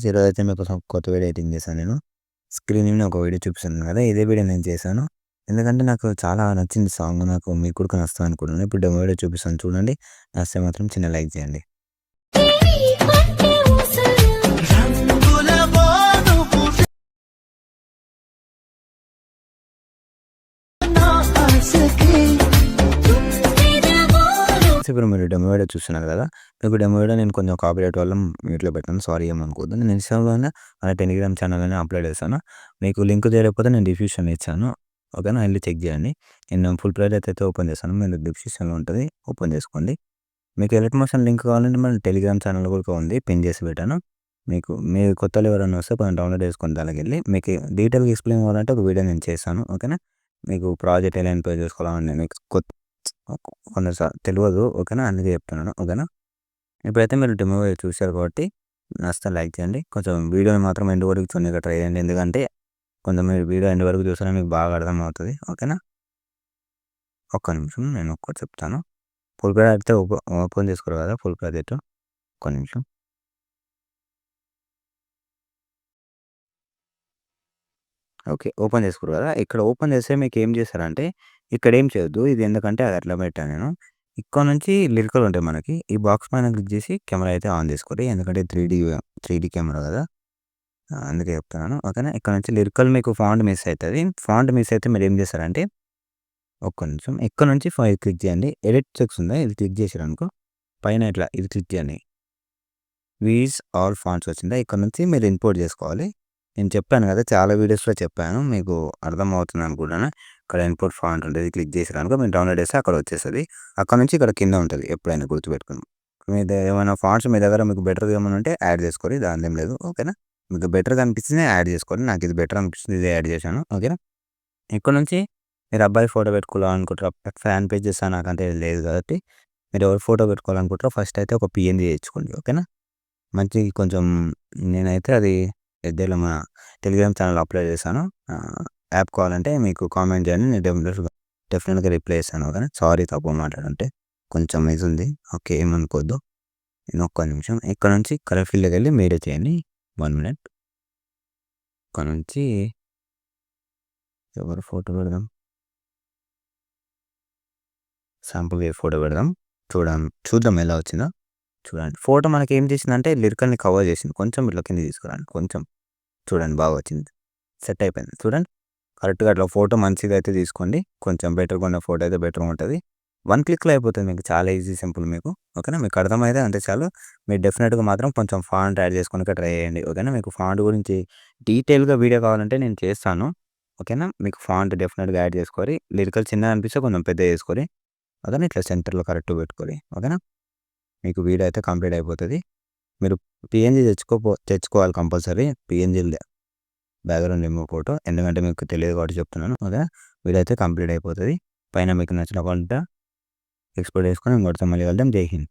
Friends, ఈరోజైతే మీకోసం కొత్త వీడియో ఎడిటింగ్ చేశాను నేను. స్క్రీన్ మీద ఒక వీడియో చూపిస్తున్నాను కదా! ఇదే వీడియో నేను చేశాను. ఎందుకంటే నాకు చాలా నచ్చింది సాంగ్. మీకు కూడా నచ్చుతుంది అనుకుంటున్నాను. ఇప్పుడు డెమో వీడియో చూపిస్తాను చూడండి. నచ్చితే మాత్రం చిన్న లైక్ చేయండి. ఇప్పుడు మీరు డెమో వీడియో చూస్తున్నారు కదా! మీకు డెమో వీడియో నేను కొంచెం కాపీరైట్ వల్ల మ్యూట్‌లో పెట్టాను. సారీ ఏమనుకోవద్దు. నేను ఇన్‌స్టాగ్రామ్‌లోనే మన టెలిగ్రామ్ ఛానల్‌లోనే అప్‌లోడ్ చేశాను. మీకు లింక్ తెలియకపోతే నేను డిస్క్రిప్షన్‌లో ఇచ్చాను. ఓకేనా? ఎళ్లి చెక్ చేయండి. నేను ఫుల్ ప్రైజ్ అయితే ఓపెన్ చేశాను. మీరు డిస్క్రిప్షన్‌లో ఉంటది. ఓపెన్ చేసుకోండి. మీకు ఎలక్ట్ మోషన్ లింక్ కావాలంటే మన టెలిగ్రామ్ ఛానల్ కూడా ఉంది. పిన్ చేసి పెట్టాను. మీరు కొత్తోళ్ళు ఎవరైనా వస్తే కొంచెం డౌన్లోడ్ చేసుకొని దానికెళ్ళి మీకు డీటెయిల్‌గా ఎక్స్‌ప్లెయిన్ కావాలంటే ఒక వీడియో నేను చేశాను. ఓకేనా? మీకు ప్రాజెక్ట్ ఎలా ఇంపోజ్ చేసుకోవాలని మీకు కొందరు తెలవదు. ఓకేనా? అందుకే చెప్తున్నాను. ఓకేనా? ఇప్పుడైతే మీరు డెమో చూసారు కాబట్టి నచ్చితే లైక్ చేయండి. కొంచెం వీడియోని మాత్రం ఎండ్ వరకు చూడనీకి ట్రై చేయండి. ఎందుకంటే కొంచెం మీరు వీడియో ఎండ్ వరకు చూస్తేనే మీకు బాగా అర్థమవుతది. ఓకేనా? ఒక్క నిమిషం నేను ఒక్కటి చెప్తాను. ఫుల్ ప్రాజెక్ట్ అయితే ఓపెన్ చేసుకోరు కదా! Full project. ఒక్క నిమిషం. ఓకే. ఓపెన్ చేసుకోరు కదా! ఇక్కడ ఓపెన్ చేస్తే మీకేం చేస్తారంటే ఇక్కడేం చేయొద్దు. ఇది ఎందుకంటే అది అట్లా పెట్టాను నేను. ఇక్కడ నుంచి లిరికల్ ఉంటాయి మనకి. ఈ బాక్స్ పైన క్లిక్ చేసి కెమెరా అయితే ఆన్ చేసుకోండి. ఎందుకంటే 3డీ కెమెరా కదా! అందుకే చెప్తున్నాను. ఓకేనా? ఇక్కడ నుంచి లిరికల్ మీకు ఫాంట్ మిస్ అయితది. ఫాంట్ మిస్ అయితే మీరేం చేస్తారంటే ఒక్క నిమిషం. ఇక్కడ నుంచి ఫైల్ క్లిక్ చేయండి. ఎడిట్ టెక్స్ట్ ఉందా? ఇది క్లిక్ చేసారనుకో పైన ఇట్లా ఇది క్లిక్ చేయండి. వీస్ ఆల్ ఫాంట్స్ వచ్చిందా? ఇక్కడ నుంచి మీరు ఇంపోర్ట్ చేసుకోవాలి. నేను చెప్పాను కదా! చాలా వీడియోస్‌లో చెప్పాను. మీకు అర్థమవుతుంది అనుకుంటాను. ఇక్కడ ఇంపోర్ట్ ఫాంట్ ఉంటది. క్లిక్ చేసారనుకో మీరు డౌన్లోడ్ చేస్తే అక్కడ వచ్చేస్తది. అక్కడ నుంచి ఇక్కడ కింద ఉంటది. ఎప్పుడైనా గుర్తుపెట్టుకోండి. ఏమైనా ఫాంట్స్ మీ దగ్గర మీకు బెటర్‌గా ఏమైనా ఉంటే యాడ్ చేసుకోండి. దానిదేం లేదు. ఓకేనా? మీకు బెటర్‌గా అనిపించింది యాడ్ చేసుకోండి. నాకు ఇది బెటర్ అనిపించింది ఇదే యాడ్ చేశాను. ఓకేనా? ఇక్కడ నుంచి మీరు అబ్బాయి ఫోటో పెట్టుకోవాలనుకుంటారా? ఫ్యాన్ పేజెస్ నాకంటే లేదు కాబట్టి మీరు ఎవరి ఫోటో పెట్టుకోవాలనుకుంటారో ఫస్ట్ అయితే ఒక పీఎన్‌జీ తెచ్చుకోండి. ఓకేనా? మంచి కొంచెం నేనైతే అది ఎద్దేలో మన టెలిగ్రామ్ ఛానల్ అప్లోడ్ చేశాను. యాప్ కావాలంటే మీకు కామెంట్ చేయండి. నేను డెఫినెట్‌గా రిప్లై ఇస్తాను. ఓకేనా? సారీ తప్పుగా మాట్లాడుంటే. కొంచెం ఇదుంది. ఓకే. ఏమనుకోవద్దు. నేను ఒక్క నిమిషం. ఇక్కడ నుంచి కలర్ ఫీల్డ్‌లోకెళ్ళి మీరే చేయండి. 1 మినిట్. ఇక్కడ నుంచి ఎవరి ఫోటో పెడదాం? శాంపుల్‌గా ఏ ఫోటో పెడదాం. చూద్దాం ఎలా వచ్చిందో. చూడండి. ఫోటో మనకేం చేసిందంటే లిరికల్‌ని కవర్ చేసింది. కొంచెం ఇట్లా కిందకి తీసుకురండి. కొంచెం చూడండి బాగా వచ్చింది. సెట్ అయిపోయింది. చూడండి. కరెక్ట్‌గా అట్లా ఫోటో మంచిగా అయితే తీసుకోండి. కొంచెం బెటర్‌గా ఉన్న ఫోటో అయితే బెటర్‌గా ఉంటది. 1 క్లిక్‌లో అయిపోతుంది మీకు. చాలా ఈజీ సింపుల్ మీకు. ఓకేనా? మీకు అర్థమైతే అంతే చాలు. మీరు డెఫినిట్‌గా మాత్రం కొంచెం ఫాంట్ యాడ్ చేసుకోవడానికి ట్రై చేయండి. ఓకేనా? మీకు ఫాంట్ గురించి డీటెయిల్‌గా వీడియో కావాలంటే నేను చేస్తాను. ఓకేనా? మీకు ఫాంట్ డెఫినిట్‌గా యాడ్ చేసుకోవాలి. లిరికల్ చిన్నగా అనిపిస్తే కొంచెం పెద్దగా చేసుకోవాలి. ఓకేనా? ఇట్లా సెంటర్‌లో కరెక్ట్‌గా పెట్టుకోవాలి. ఓకేనా? మీకు వీడియో అయితే కంప్లీట్ అయిపోతది. మీరు పీఎన్‌జీ తెచ్చుకోవాలి కంపల్సరీ. పీఎన్‌జీ‌లదే బ్యాక్‌గ్రౌండ్ రిమూవ్ ఫోటో. ఎందుకంటే మీకు తెలియదు కాబట్టి చెప్తున్నాను. ఓకే. వీడియో అయితే కంప్లీట్ అయిపోతది. పైన మీకు నచ్చిన కంటెంట్ ఎక్స్‌పోర్ట్ చేసుకొని ఇంకోటితో మళ్ళీ కలుద్దాం. జై హింద్.